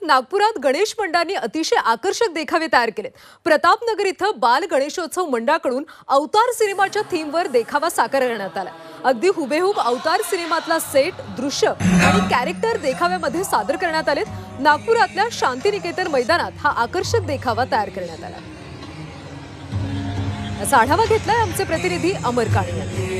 नागपुरात गणेश मंडळांनी अतिशय आकर्षक देखावे तयार केलेत। प्रतापनगर इथं बाल गणेशोत्सव मंडळाकडून अवतार सिनेमाच्या थीमवर देखावा साकार करण्यात आला। अगदी हुबेहूब अवतार सिनेमातला सेट, दृश्य आणि कॅरेक्टर देखाव्यामध्ये सादर करण्यात आलेत। नागपुरातल्या शांतिनिकेतन मैदानात हा आकर्षक देखावा तयार करण्यात आला। याचा आढावा घेतलाय आमचे प्रतिनिधी अमर काणे यांनी।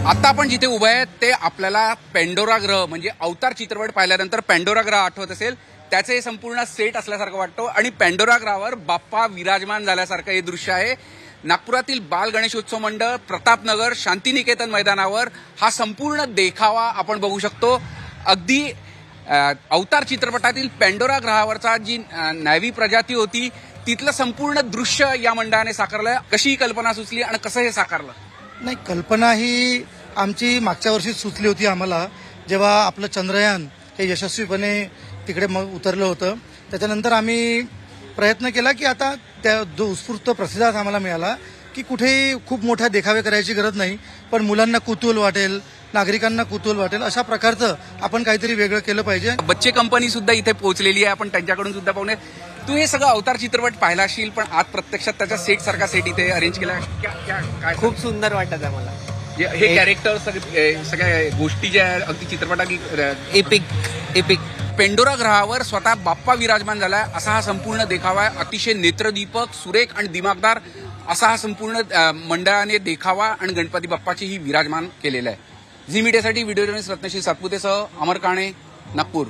आता आपण जिथे उभे आहेत ते आपल्याला पेंडोरा ग्रह म्हणजे अवतार चित्रपट पाहिल्यानंतर पेंडोरा ग्रह आठवत असेल, त्याचे संपूर्ण सेट असल्यासारखं वाटतो आणि पेंडोरा ग्रहावर बाप्पा विराजमान झाल्यासारखं हे दृश्य आहे। नागपुरातील बाल गणेशोत्सव मंडळ प्रतापनगर शांतिनिकेतन मैदानावर हा संपूर्ण देखावा आपण बघू शकतो। अगदी अवतार चित्रपटातील पेंडोरा ग्रहावरचा जी नैवी प्रजाती होती तिथलं संपूर्ण दृश्य या मंडळाने साकारलं। कशी ही कल्पना सुचली आणि कसं हे साकारलं? नाही, कल्पना ही आमची मागच्या वर्षीच सुचली होती आम्हाला, जेव्हा आपलं चंद्रयान हे यशस्वीपणे तिकडे मग उतरलं होतं। त्याच्यानंतर आम्ही प्रयत्न केला की आता त्या जो उत्स्फूर्त प्रतिसाद आम्हाला मिळाला की कुठेही खूप मोठा देखावे करायची गरज नाही, पण मुलांना कुतूहल वाटेल, नागरिकांना कुतूहल वाटेल अशा प्रकारचं आपण काहीतरी वेगळं केलं पाहिजे। बच्चे कंपनी सुद्धा इथे पोहोचलेली आहे, आपण त्यांच्याकडून सुद्धा पाहूया। तू हे सगळं अवतार चित्रपट पाहिला असेल, पण आज प्रत्यक्षात त्याचा सेट सारखा सेट इथे अरेंज केला, काय खूप सुंदर वाटत आहे मला। हे कॅरेक्टर सगळ्या गोष्टी ज्या अगदी चित्रपटात एपिक पेंडोरा ग्रहावर स्वतः बाप्पा विराजमान झालाय असा हा संपूर्ण देखावा आहे। अतिशय नेत्रदीपक, सुरेख आणि दिमागदार असा हा संपूर्ण मंडळाने देखावा आणि गणपती बाप्पाची ही विराजमान केलेला आहे। झी मीडियासाठी व्हिडिओ जर्नलिस्ट रत्नश्री सातपुतेसह अमर काणे, नागपूर।